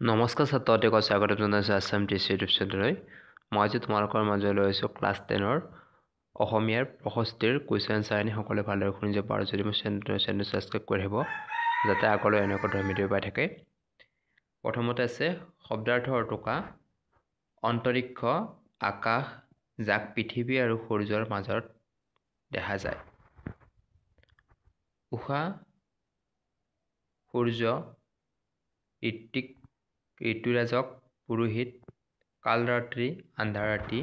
নমস্কাৰ ছাত্ৰসকলক স্বাগতম জনাইছোঁ আছাম টিচি ইউটিউব চেনেললৈ। মই আজি তোমালোকৰ মাজলৈ লৈ আহিছোঁ ক্লাছ 10ৰ অসমীয়াৰ প্ৰশস্তিৰ কুৱেশ্যন এনচাৰ আনি সকলোৱে ভালদৰে শুনি যাব আৰু যদি মোৰ চেনেল ছাবস্ক্ৰাইব কৰি আহিব যাতে আগলৈ এনেকুৱা ধৰণৰ ভিডিঅ' পাই থাকে। প্ৰথমতে আছে শব্দাৰ্থৰ টোকা অন্তৰিক্ষ আকাশ যাক পৃথিৱী আৰু সূৰ্যৰ মাজত দেখা যায়। উষা সূৰ্য ঋত্বিক ঋতুৰাজক পুৰোহিত কালৰাত্ৰি আন্ধাৰ ৰাতি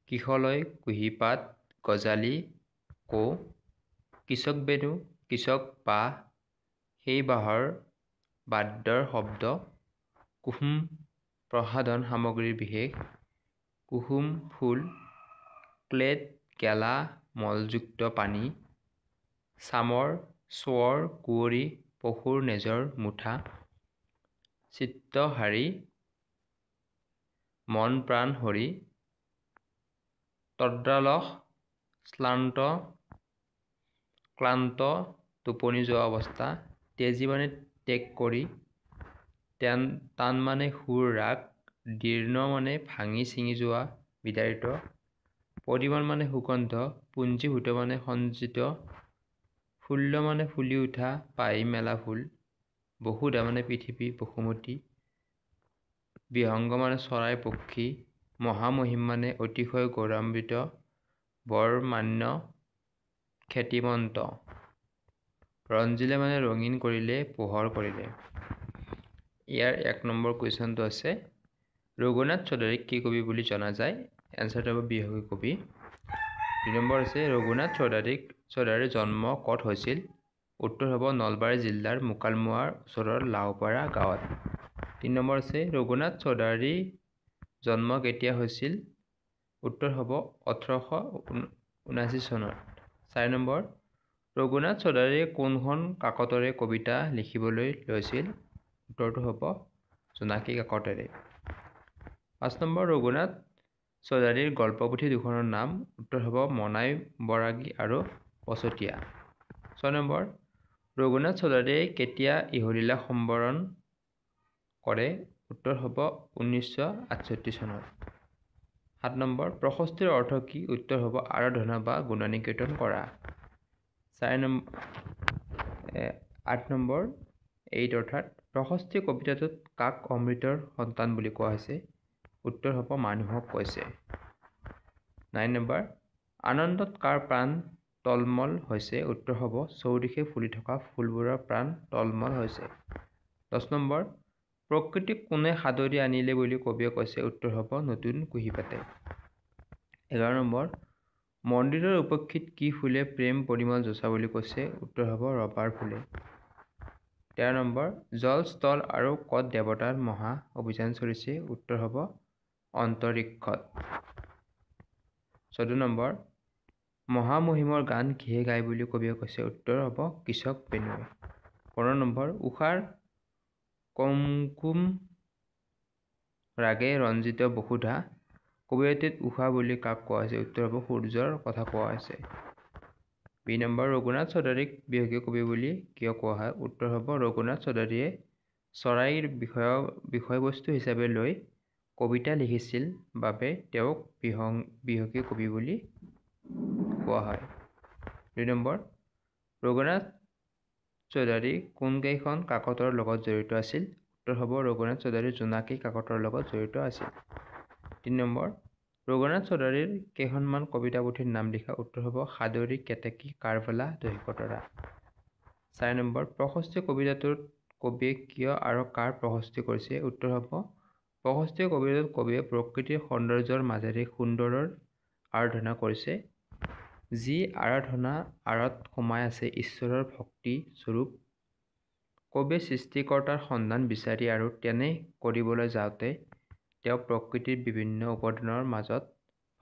কিশলয় কুঁহিপাত গজালি কৌ কৃষক বেণু কৃষক বাঁহ সেই বাঁহৰ বাদ্যৰ শব্দ কুসুম প্ৰসাধন সামগ্ৰীৰ বিশেষ কুসুম ফুল ক্লেদ গেলা মলযুক্ত পানী চামৰ চোৱৰ কুঁৱৰী পশুৰ নেজৰ মুঠা চিত্তহাৰী মন প্ৰাণ হৰি তদ্ৰালস ক্লান্ত টোপনি যোৱা অৱস্থা তেজী মানে ত্যাগ কৰি টান মানে সুৰ ৰাগ দীৰ্ণ মানে ভাঙি ছিঙি যোৱা বিদাৰিত পৰিমল মানে সুগন্ধ পুঞ্জীভূত মানে সঞ্চিত ফুল্ল মানে ফুলি উঠা পাহি মেলা ফুল বসুধা মানে পৃথিৱী বসুমতী বিহংগ মানে চৰাই পক্ষী মহামহিম মানে অতিশয় গৌৰৱান্বিত বৰমান্য খ্যাতিমন্ত ৰঞ্জিলে মানে ৰঙীন কৰিলে পোহৰ কৰিলে। ইয়াৰ 1 নম্বৰ কুৱেশ্যনটো আছে ৰঘুনাথ চৌধুৰীক কি কবি বুলি জনা যায়? এনচাৰটো হ'ব বিহগী কবি। 2 নম্বৰ আছে ৰঘুনাথ চৌধুৰীৰ জন্ম ক'ত হৈছিল? উত্তৰ হ'ব নলবাৰী জিলাৰ মোকালমোৱাৰ ওচৰৰ লাওপাৰা গাঁৱত। 3 নম্বৰ আছে ৰঘুনাথ চৌধুৰীৰ জন্ম কেতিয়া হৈছিল? উত্তৰ হ'ব 1879 চনত। 4 নম্বৰ ৰঘুনাথ চৌধুৰীয়ে কোনখন কাকতৰে কবিতা লিখিবলৈ লৈছিল? উত্তৰটো হ'ব জোনাকী কাকতেৰে। 5 নম্বৰ ৰঘুনাথ চৌধুৰীৰ গল্পপুথি দুখনৰ নাম? উত্তৰ হ'ব মনাই বৰাগী আৰু পচতীয়া। 6 নম্বৰ ৰঘুনাথ চৌধুৰীয়ে কেতিয়া ইহলীলা সম্বৰণ কৰে? উত্তৰ হ'ব 1968 চনত। 7 নম্বৰ প্ৰশস্তিৰ অৰ্থ কি? উত্তৰ হ'ব আৰাধনা বা গুণানুকীৰ্তন কৰা। 8 নম্বৰ 8 অৰ্থাৎ প্ৰশস্তি কবিতাটোত কাক অমৃতৰ সন্তান বুলি কোৱা হৈছে? উত্তৰ হ'ব মানুহক কৈছে। 9 নম্বৰ আনন্দত কাৰ প্ৰাণ টলমল হৈছে? উত্তৰ হ'ব চৌদিশে ফুলি থকা ফুলবোৰৰ প্ৰাণ টলমল হৈছে। 10 নম্বৰ প্ৰকৃতিক কোনে সাদৰি আনিলে বুলি কবিয়ে কৈছে? উত্তৰ হ'ব নতুন কুঁহিপাতে। 11 নম্বৰ মন্দিৰৰ উপক্ষিত কি ফুলে প্ৰেম পৰিমল যচা বুলি কৈছে? উত্তৰ হ'ব ৰবাৰ ফুলে। 13 নম্বৰ জল স্থল আৰু ক'ত দেৱতাৰ মহা অভিযান চলিছে? উত্তৰ হ'ব অন্তৰিক্ষত। 14 নম্বৰ মহামহিমৰ গান কিহে গায় বুলি কবিয়ে কৈছে? উত্তৰ হ'ব কৃষক বেণুৱে। 15 নম্বৰ উষাৰ কংকুম ৰাগে ৰঞ্জিত বসুধা কবিতাটিত উষা বুলি কাক কোৱা হৈছে? উত্তৰ হ'ব সূৰ্যৰ কথা কোৱা হৈছে। 2 নম্বৰ ৰঘুনাথ চৌধুৰীক বিহগী কবি বুলি কিয় কোৱা হয়? উত্তৰ হ'ব ৰঘুনাথ চৌধুৰীয়ে চৰাইৰ বিষয়বস্তু হিচাপে লৈ কবিতা লিখিছিল বাবে তেওঁক বিহগী কবি বুলি কোৱা হয়। 2 নম্বৰ ৰঘুনাথ চৌধুৰী কোনকেইখন কাকতৰ লগত জড়িত আছিল? উত্তৰ হ'ব ৰঘুনাথ চৌধুৰী জোনাকী কাকতৰ লগত জড়িত আছিল। 3 নম্বৰ ৰঘুনাথ চৌধুৰীৰ কেইখনমান কবিতা পুথিৰ নাম লিখা? উত্তৰ হ'ব সাদৰী কেতেকী কাৰবালা দহিকতৰা। 4 নম্বৰ প্ৰশস্তি কবিতাটোত কবিয়ে কিয় আৰু কাৰ প্ৰশস্তি কৰিছে? উত্তৰ হ'ব প্ৰশস্তি কবিতাটোত কবিয়ে প্ৰকৃতিৰ সৌন্দৰ্যৰ মাজেৰে সুন্দৰৰ আৰাধনা কৰিছে যি আৰাধনা আঁৰত সোমাই আছে ঈশ্বৰৰ ভক্তি স্বৰূপ কবিয়ে সৃষ্টিকৰ্তাৰ সন্ধান বিচাৰি আৰু তেনে কৰিবলৈ যাওঁতে তেওঁ প্ৰকৃতিৰ বিভিন্ন উপাদানৰ মাজত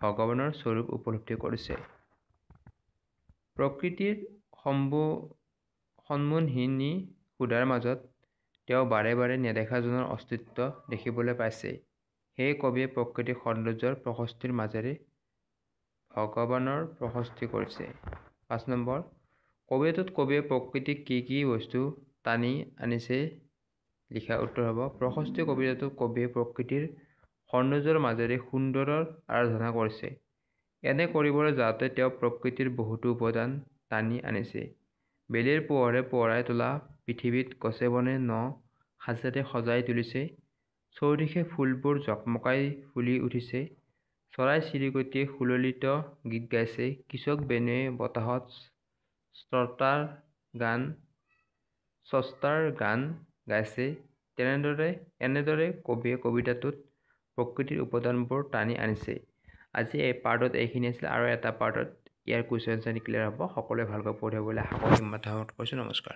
ভগৱানৰ স্বৰূপ উপলব্ধি কৰিছে। প্ৰকৃতিৰ সন্মোহনী সুধাৰ মাজত তেওঁ বাৰে বাৰে নেদেখাজনৰ অস্তিত্ব দেখিবলৈ পাইছে সেয়ে কবিয়ে প্ৰকৃতিক সৌন্দৰ্যৰ প্ৰশস্তিৰ মাজেৰে ভগৱানৰ প্ৰশস্তি কৰিছে। 5 নম্বৰ কবিতাটোত কবিয়ে প্ৰকৃতিক কি কি বস্তু টানি আনিছে লিখা উত্তৰ হ'ব 65 কবিতাটোত কবিয়ে প্ৰকৃতিৰ সৌন্দৰ্যৰ মাজেৰে সুন্দৰৰ আৰাধনা কৰিছে। এনে কৰিবলৈ যাওঁতে তেওঁ প্ৰকৃতিৰ বহুতো উপাদান টানি আনিছে। বেলিৰ পোহৰে পোহৰাই তোলা পৃথিৱীত গছে বনে সাজেৰে সজাই তুলিছে। চৌদিশে ফুলবোৰ জকমকাই ফুলি উঠিছে। চৰাই চিৰিকটিয়ে সুললিত গীত গাইছে। কৃষক বেনুৱে বতাহত স্ৰষ্টাৰ গান গাইছে। এনেদৰে কবিয়ে কবিতাটোত প্ৰকৃতিৰ উপাদানবোৰ টানি আনিছে। আজি এই পাৰ্টত এইখিনি আছিল, আৰু এটা পাৰ্টত ইয়াৰ কুৱেশ্যন এনচাৰ ক্লিয়াৰ হ'ব। সকলোৱে ভালকৈ পঢ়িব বুলি আশা কৰি ইমানতে সামৰণি কৰিছোঁ। নমস্কাৰ।